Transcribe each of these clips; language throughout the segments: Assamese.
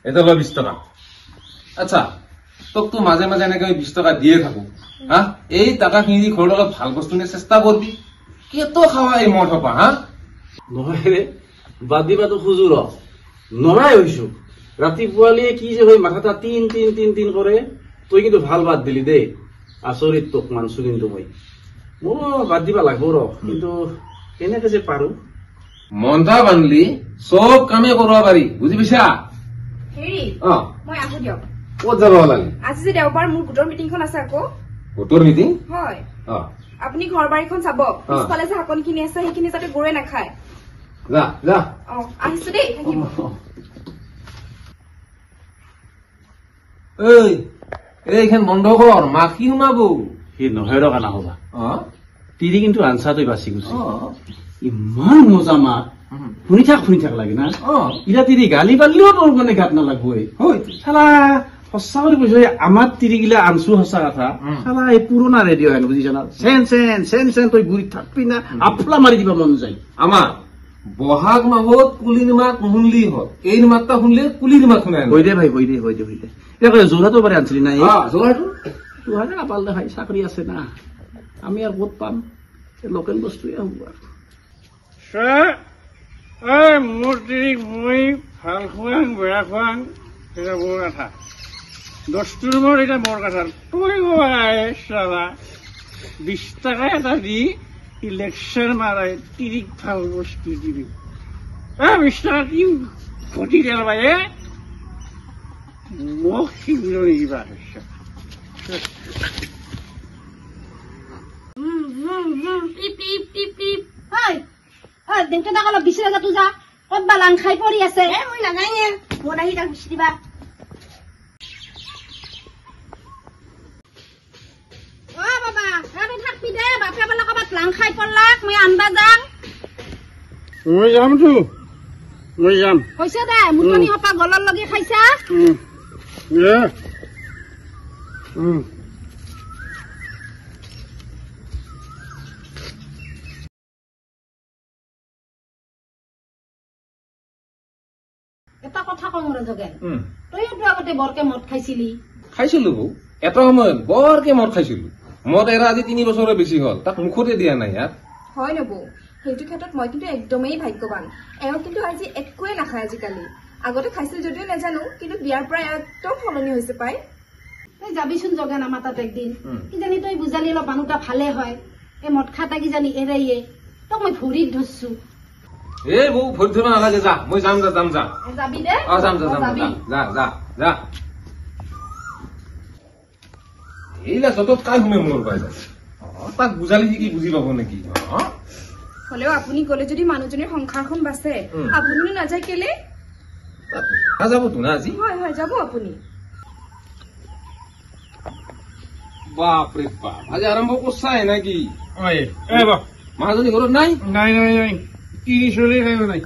এটা ল 20 টাকা আচ্ছা তোক তো মাঝে মাঝে এনেকে 20 টাকা দিয়ে থাকো হ্যাঁ এই টাকা কিনি ঘৰত অলপ ভাল বস্তু নিয়ে চেষ্টা করবি কত খাওয়া এই মদ হপা হ্যাঁ নহয় রে বাদ দিবাতো খুজু র নৰাই হইছো ৰাতিপুৱালিয়ে কি যে হৈ মাথাটা তিন তিন তিন তিন কৰে তুই কিন্তু ভাল বাদ দিলি দেই আচৰিত তোক মানছো কিন্তু মই মোৰ বাদ দিবা লাগব ৰ কিন্তু কেনেকে যে পাৰো মনটা বানলি সব কামে কৰবা পাৰি বুঝি পাইছা হেৰি মই আহো দিয়ক ক'ত যাব লাগে আজি যে দেওবাৰ মোৰ গোটৰ মিটিংখন আছে আকৌ গোটৰ মিটিং হয় আপুনি ঘৰ বাৰীখন চাব পিছফালে যে হাকনখিনি আছে সেইখিনি যাতে গৰুৱে নাখায় যা যা আহিছো দেই থাকিব এইখান বন্ধ কৰ মাখি সোমাবো সি নহয় ৰ কানা হবা তিৰি কিন্তু আনচাৰটো বাচি গৈছে ইমান মজা মাত শুনি থাক লাগে না ইৰা তিৰি গালি পালিও তোৰ মানে গাত নালাগবই চালা সঁচা কৰি কৈছো আমাৰ তিৰিগিলা আনছো সঁচা কথা চালা এই পুৰণা ৰেডিঅ' হেন বুজিছা না চেন চেন চেন চেন তই গুৰিত থাকবি না আফলা মাৰি দিবা মন যায় আমাৰ বহাগ মাহত কুলিৰ মাত নুশুনলি হল এই মাতটা শুনলে কুলিৰ মাত শুনাই হৈ দে ভাই হৈ দে এতিয়া যোৰাটো পাৰে আনছিলি নাই যোৰাটো তোহাৰে নাপাল দে ভাই চাকৰি আছে না আমি আৰু ক'ত পাম লোকেল বস্তুৱে হ'ব আৰু মোৰ তিৰিক মই ভাল খুৱাং বেয়া খুৱাং এটা মোৰ কথা দস্তুৰ মোৰ এটা মোৰ কথা তই চালা 20 টাকা এটা দি ইলেকশ্যন মাৰাই তিৰিক ভাল বস্তু দিবি 20 টাকা কি ঘটি দিল বাই মোক শিবিৰ নিবা দেউতা অলপ বিচৰা যাতো যা ক'ত বালাং খাই পৰি আছে মই নাজাই নে মোৰ আহি তাক বিচি দিবা বাবা আৰু থাকবি দে বাপে বলা ক'বাত লাং খাই পৰলাক মই আনবা যাম মই যাম হৈছে দে মুটনি হপা গলৰ লগে খাইছা এটা কথা কওঁ ৰজগে তইতো আগতে বৰকে মদ খাইছিলো বৌ এটা সময়ত বৰকে মদ খাইছিলো মদ এৰা আজি 3 বছৰৰ বেছি হল তাক মুখতে দিয়া নাই ইয়াত হয় নবৌ সেইটো ক্ষেত্ৰত মই কিন্তু একদমেই ভাগ্যৱান এওঁ কিন্তু আজি একোৱে নাখায় আজিকালি আগতে খাইছিল যদিও নাজানো কিন্তু বিয়াৰ পৰা একদম সলনি হৈছে পাই তই যাবিচোন জগেন আমাৰ তাত একদিন কিজানি তই বুজালি অলপ মানুহটা ভালে হয় এই মদ খাটা কিজানি এৰাইয়ে তোক মই ভৰিত ধৰছো এই বৌ ভৰি ধৰিব নালাগে যা মই যাম যাবি দে যা এইলা যতত কাই শুনে মোৰ পাই যায় তাক বুজালি কি বুজি পাব নেকি হলেও আপুনি গলে যদি মানুহজনীৰ সংসাৰখন বাচে আপুনিও নাযায় কেলে যাব তো না আজি হয় যাব আপুনি বাপৰে বাপ আজি আৰম্ভ কৰছাই নাকি মানুহজনী ঘৰত নাই নাই কি চলি খাইব নাই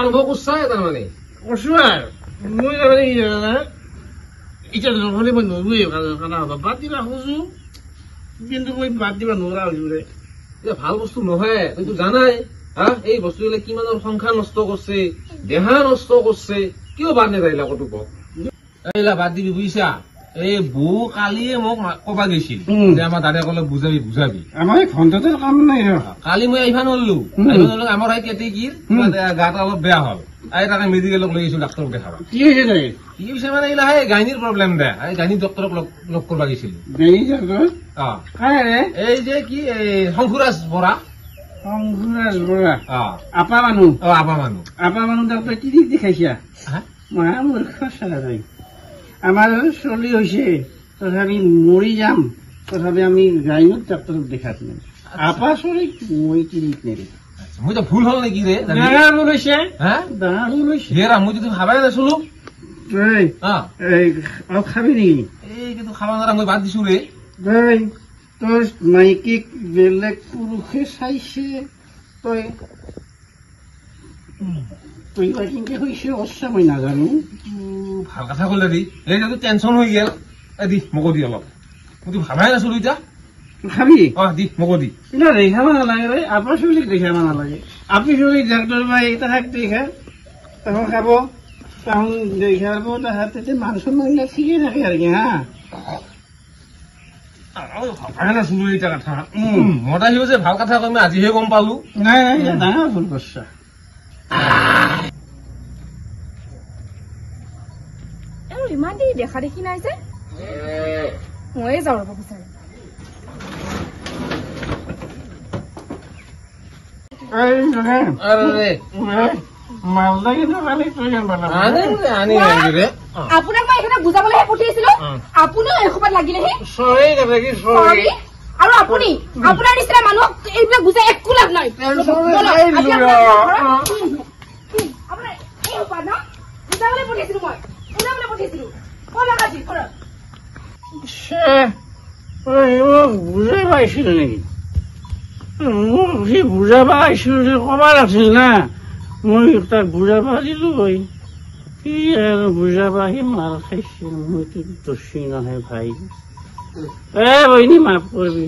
আৰম্ভ কৰছাই তাৰমানে কৈছো আৰু মই তাৰমানে এতিয়া নহলে মই নৰুৱে খানা হবা বাদ দিবা খুজো কিন্তু মই বাদ দিবা নোৱাৰা হৈছো ৰে ভাল বস্তু নহয় তইতো জানাই এই বস্তুবিলাক কিমানৰ সংসাৰ নষ্ট কৰছে দেহা নষ্ট কৰছে কিয় বাদ নেযাইলা কতো ক এইলা বাদ দিবি বুজিছা এই বৌ কালিয়ে মোক কবা গৈছিল যে আমাৰ দাদাই কলে বুজাবি আমাৰ ঘণ্টাতে কাম নাই কালি মই আহিবা নললো আমাৰ এই কেটেকিৰ গাটা অলপ বেয়া হল তাকে মেডিকেলক লৈ গৈছো ডাক্তৰক দেখাবা কি হৈছে কি হৈছে মানে এইলা গাইনীৰ প্ৰব্লেম দে গাইনীৰ ডক্তৰক লগ কৰিব গৈছিলো এই যে কি শংকুৰাজ বৰা আপা মানুহ ডাক্তৰ কি দেখাইছা মূৰ্খ চাই আমাৰ চলি হৈছে তথাপি মৰি যাম তথাপি আমি গাইনত ডাক্তৰক দেখাত নাই আপা চলিক মই তিৰিক নেৰে মই তো ভুল হল নেকি ৰে মই তো ভাবাই নাছিলো খাবি নেকি এই কিন্তু খাবা নোৱাৰা মই বাদ দিছো ৰে তোৰ মাইকীক বেলেগ পুৰুষে চাইছে তই বা কেনেকে হৈছে অৱস্থা মই নাজানো ভাল কথা কলে দি এই টেনচন হৈ গেল দি মোকো দি অলপ মইতো ভাবাই নাছিলো এতিয়া খাবি দি মোকো দি দেখাব নালাগে রে আপনার চুলিক দেখাব নালাগে আপনি চুলিক ডাক্তার ভাই এটা থাকতে তাহলে খাব তাহলে দেখাব তাহাতে মান সম্মানটা ঠিকই থাকে আর কি হ্যাঁ এটা কথা মতা সিও যে ভাল কথা কয় মই আজিহে গম পালো নাই নাই ডাঙৰ ভুল কৰছা ইমান দেৰি দেখা দেখি নাই যে ময়ে যাওঁ ৰ'ব বিচাৰি মালদা কিন্তু কালি তই জানবা না আনি ৰে আপোনাক মই এইখিনি বুজাবলৈহে পঠিয়াইছিলো আপুনিও এসোপাত লাগিলেহি চৰি কি চৰি আৰু আপুনি আপোনাৰ নিচিনা মানুহক এইবিলাক বুজাই একো লাভ নাই আপোনাৰ এই উপায় ন বুজাবলৈ পঠিয়াইছিলো মই বুজাবলৈ পঠিয়াইছিলো কমাকাজি ঘৰত মোক বুজাই পাইছিল নেকি মোক সি বুজাব আহিছিল যে কবা আছিল না মই তাক বুজাব দিলো সি আৰু বুজাব আহি মাল খাইছিল মইতো দোষী নহয় ভাই বহিনী মাফ কৰিবি